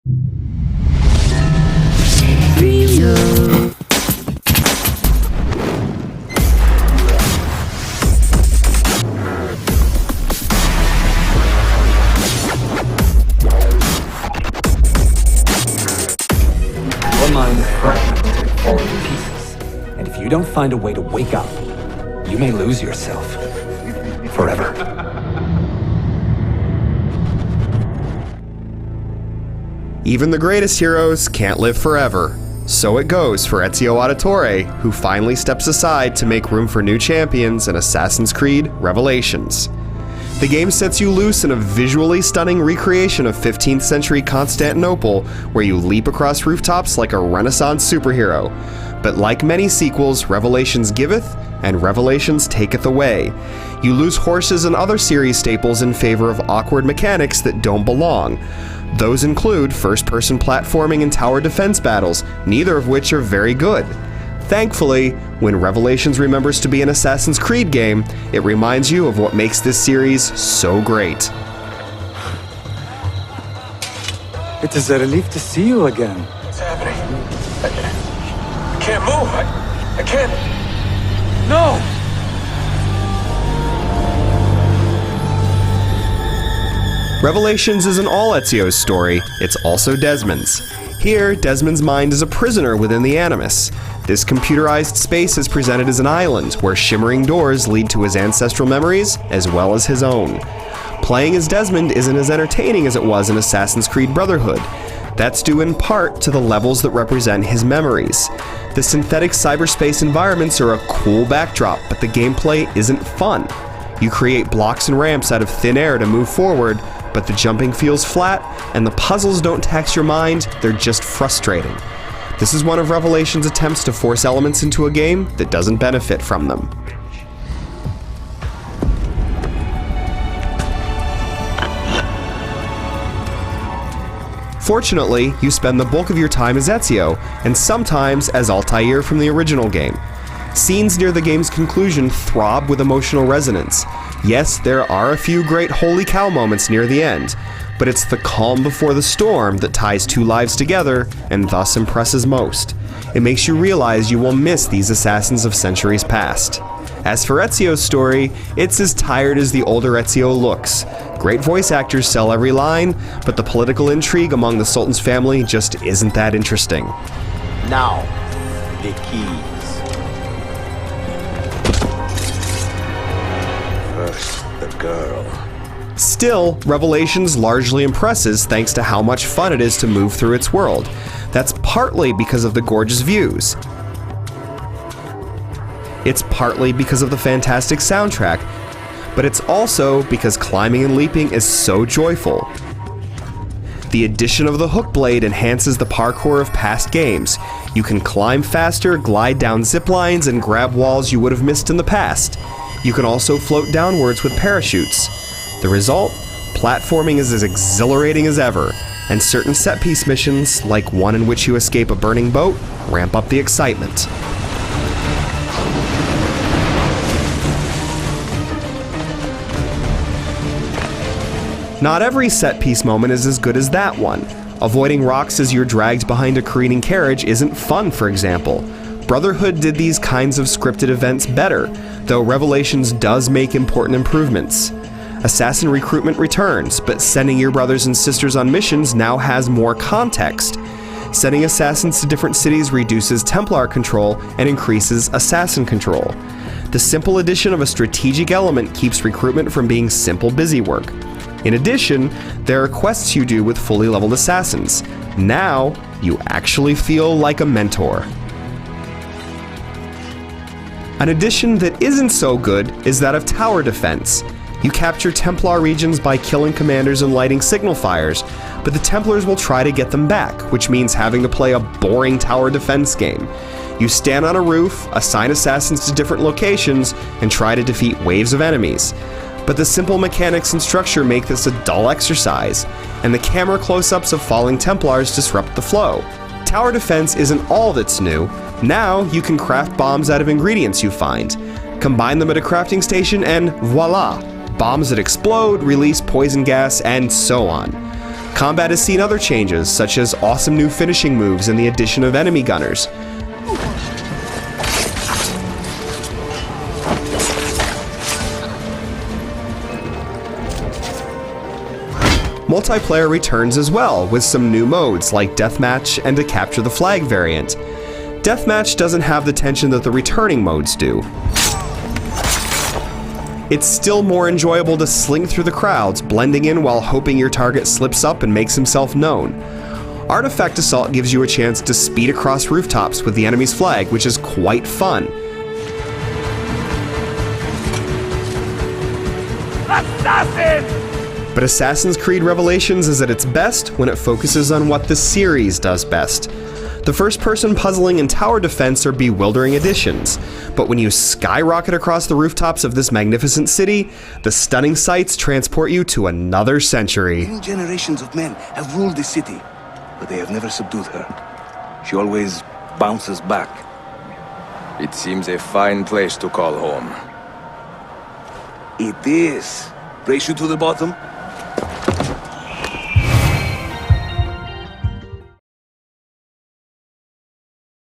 Your mind is fragmented and falling to pieces. And if you don't find a way to wake up, you may lose yourself. Forever. Even the greatest heroes can't live forever. So it goes for Ezio Auditore, who finally steps aside to make room for new champions in Assassin's Creed Revelations. The game sets you loose in a visually stunning recreation of 15th century Constantinople, where you leap across rooftops like a Renaissance superhero. But like many sequels, Revelations giveth, and Revelations taketh away. You lose horses and other series staples in favor of awkward mechanics that don't belong. Those include first-person platforming and tower defense battles, neither of which are very good. Thankfully, when Revelations remembers to be an Assassin's Creed game, it reminds you of what makes this series so great. It is a relief to see you again. What's happening? I can't move. I can't. No! Revelations isn't all Ezio's story, it's also Desmond's. Here, Desmond's mind is a prisoner within the Animus. This computerized space is presented as an island, where shimmering doors lead to his ancestral memories, as well as his own. Playing as Desmond isn't as entertaining as it was in Assassin's Creed Brotherhood. That's due in part to the levels that represent his memories. The synthetic cyberspace environments are a cool backdrop, but the gameplay isn't fun. You create blocks and ramps out of thin air to move forward, but the jumping feels flat, and the puzzles don't tax your mind, they're just frustrating. This is one of Revelations' attempts to force elements into a game that doesn't benefit from them. Fortunately, you spend the bulk of your time as Ezio, and sometimes as Altair from the original game. Scenes near the game's conclusion throb with emotional resonance. Yes, there are a few great holy cow moments near the end, but it's the calm before the storm that ties two lives together and thus impresses most. It makes you realize you will miss these assassins of centuries past. As for Ezio's story, it's as tired as the older Ezio looks. Great voice actors sell every line, but the political intrigue among the Sultan's family just isn't that interesting. Now, the keys. First, the girl. Still, Revelations largely impresses thanks to how much fun it is to move through its world. That's partly because of the gorgeous views. It's partly because of the fantastic soundtrack, but it's also because climbing and leaping is so joyful. The addition of the hook blade enhances the parkour of past games. You can climb faster, glide down zip lines, and grab walls you would have missed in the past. You can also float downwards with parachutes. The result? Platforming is as exhilarating as ever, and certain set-piece missions, like one in which you escape a burning boat, ramp up the excitement. Not every set-piece moment is as good as that one. Avoiding rocks as you're dragged behind a careening carriage isn't fun, for example. Brotherhood did these kinds of scripted events better, though Revelations does make important improvements. Assassin recruitment returns, but sending your brothers and sisters on missions now has more context. Sending assassins to different cities reduces Templar control and increases assassin control. The simple addition of a strategic element keeps recruitment from being simple busy work. In addition, there are quests you do with fully leveled assassins. Now, you actually feel like a mentor. An addition that isn't so good is that of tower defense. You capture Templar regions by killing commanders and lighting signal fires, but the Templars will try to get them back, which means having to play a boring tower defense game. You stand on a roof, assign assassins to different locations, and try to defeat waves of enemies. But the simple mechanics and structure make this a dull exercise, and the camera close-ups of falling Templars disrupt the flow. Tower defense isn't all that's new. Now you can craft bombs out of ingredients you find. Combine them at a crafting station and voila! Bombs that explode, release poison gas, and so on. Combat has seen other changes, such as awesome new finishing moves and the addition of enemy gunners. Multiplayer returns as well, with some new modes like Deathmatch and a Capture the Flag variant. Deathmatch doesn't have the tension that the returning modes do. It's still more enjoyable to sling through the crowds, blending in while hoping your target slips up and makes himself known. Artifact Assault gives you a chance to speed across rooftops with the enemy's flag, which is quite fun. Assassin! But Assassin's Creed Revelations is at its best when it focuses on what the series does best. The first-person puzzling and tower defense are bewildering additions, but when you skyrocket across the rooftops of this magnificent city, the stunning sights transport you to another century. Many generations of men have ruled this city, but they have never subdued her. She always bounces back. It seems a fine place to call home. It is. Race you to the bottom?